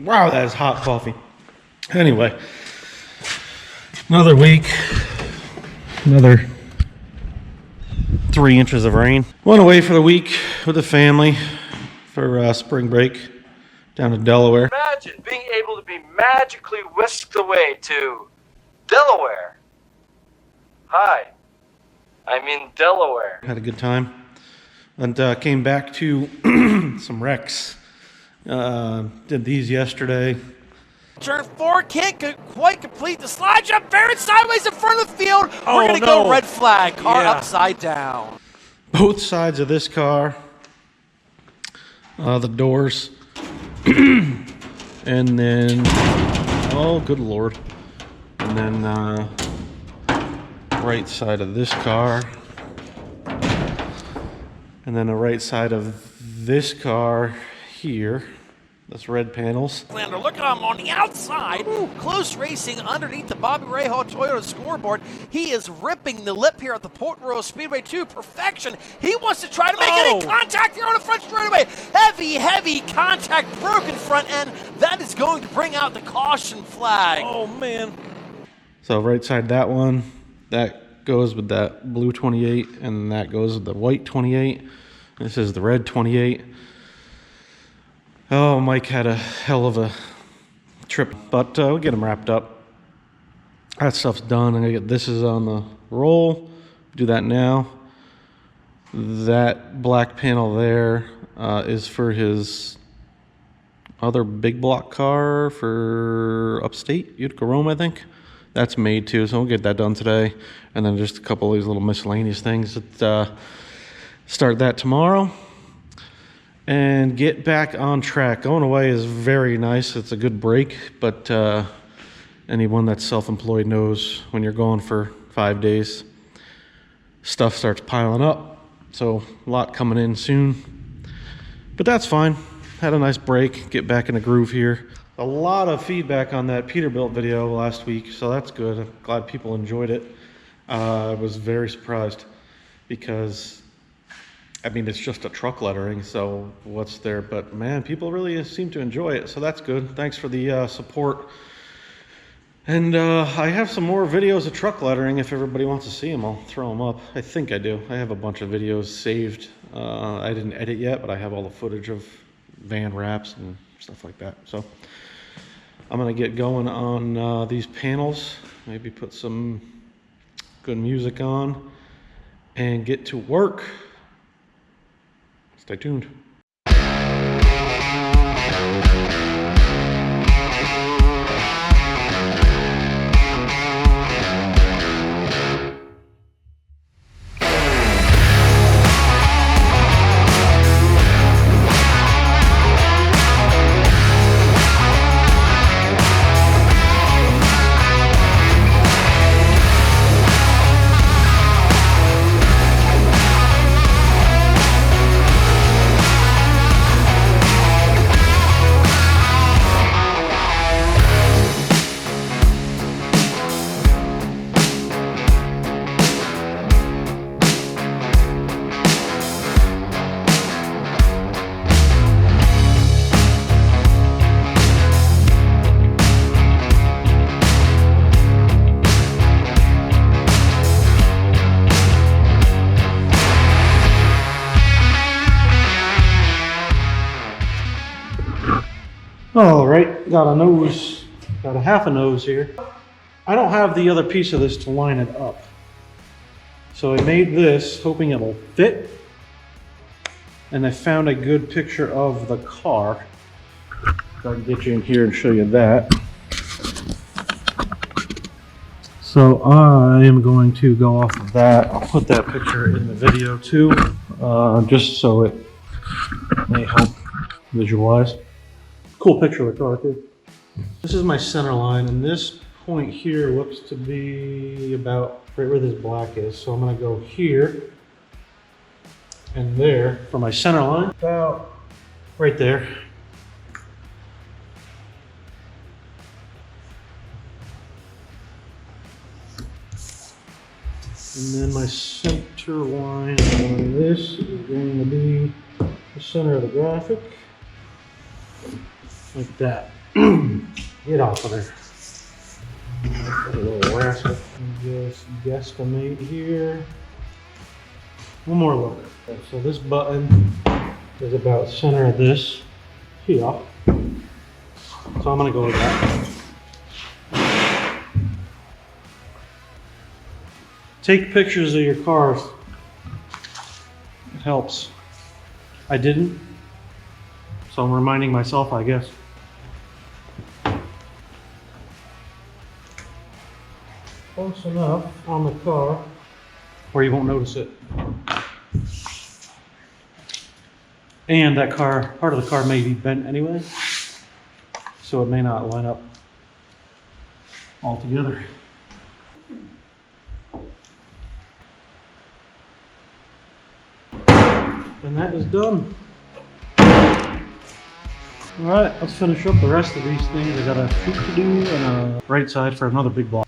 Wow, that is hot coffee. Anyway, another week, another 3 inches of rain. Went away for the week with the family for spring break down to Delaware. Imagine being able to be magically whisked away to Delaware. Hi, I'm in Delaware. Had a good time and came back to some wrecks. Did these yesterday. Turn 4, can't quite complete the slide jump. Barrett sideways in front of the field. We're going to go red flag. Car upside down. Both sides of this car. The doors. And then, oh, good Lord. And then right side of this car. And then the right side of this car here. That's red panels. Lander, look at him on the outside. Close racing underneath the Bobby Rahal Toyota scoreboard. He is ripping the lip here at the Port Royal Speedway to perfection. He wants to try to make any contact here on the front straightaway. Heavy contact, broken front end. That is going to bring out the caution flag. Oh, man. So right side, that one, that goes with that blue 28, and that goes with the white 28. This is the red 28. Oh, Mike had a hell of a trip, but we'll get him wrapped up. That stuff's done. I'm gonna get this is on the roll. Do that now. That black panel there is for his other big block car for upstate, Utica Rome, I think. That's made too, so we'll get that done today. And then just a couple of these little miscellaneous things that start that tomorrow. And get back on track. Going away is very nice. It's a good break, but anyone that's self-employed knows when you're gone for 5 days, stuff starts piling up. So a lot coming in soon, but that's fine. Had a nice break, get back in the groove here. A lot of feedback on that Peterbilt video last week, so that's good. I'm glad people enjoyed it. I was very surprised because I mean, it's just a truck lettering, so what's there? But man, people really seem to enjoy it, so that's good. Thanks for the support. And I have some more videos of truck lettering. If everybody wants to see them, I'll throw them up. I think I do. I have a bunch of videos saved. I didn't edit yet, but I have all the footage of van wraps and stuff like that. So I'm gonna get going on these panels. Maybe put some good music on and get to work. Stay tuned. All right, got a half a nose here. I don't have the other piece of this to line it up. So I made this hoping it'll fit. And I found a good picture of the car. So I can get you in here and show you that. So I am going to go off of that. I'll put that picture in the video too, just so it may help visualize. Cool picture of the car too. This is my center line, and this point here looks to be about right where this black is. So I'm gonna go here and there for my center line, about right there. And then my center line on this is going to be the center of the graphic, like that. Get off of there. A little rascal. Just guesstimate here. One more look. Okay, so this button is about center of this here. So I'm gonna go with that. Take pictures of your cars. It helps. I didn't, so I'm reminding myself, I guess. Close enough on the car where you won't notice it. And that car, part of the car may be bent anyway, so it may not line up all together. And that is done. All right, let's finish up the rest of these things. I got a shoot to do and a right side for another big block.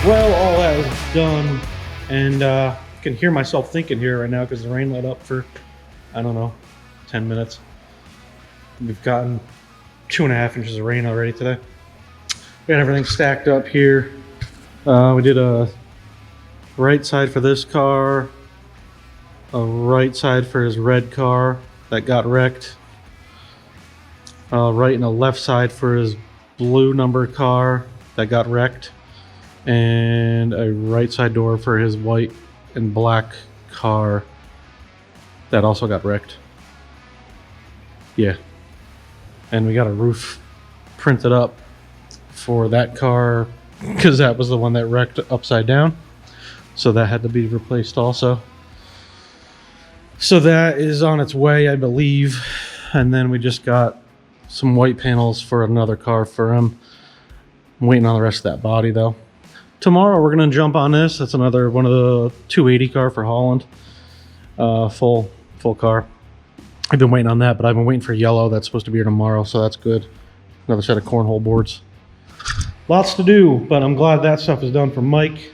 Well, all that is done, and I can hear myself thinking here right now because the rain let up for, I don't know, 10 minutes. We've gotten 2.5 inches of rain already today. We got everything stacked up here. We did a right side for this car, a right side for his red car that got wrecked, right and a left side for his blue number car that got wrecked, and a right side door for his white and black car that also got wrecked. Yeah. And we got a roof printed up for that car because that was the one that wrecked upside down. So that had to be replaced also. So that is on its way, I believe. And then we just got some white panels for another car for him. I'm waiting on the rest of that body though. Tomorrow we're gonna jump on this. That's another one of the 280 car for Holland. Full car. I've been waiting on that, but I've been waiting for yellow. That's supposed to be here tomorrow, so that's good. Another set of cornhole boards. Lots to do, but I'm glad that stuff is done for Mike.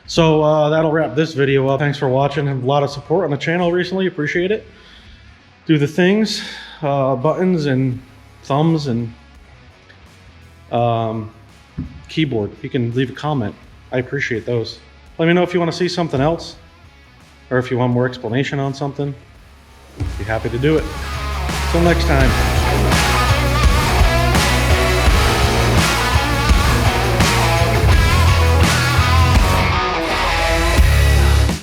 So that'll wrap this video up. Thanks for watching. Have a lot of support on the channel recently. Appreciate it. Do the things, buttons and thumbs and keyboard. You can leave a comment. I appreciate those. Let me know if you want to see something else or if you want more explanation on something. Be happy to do it. Till next time.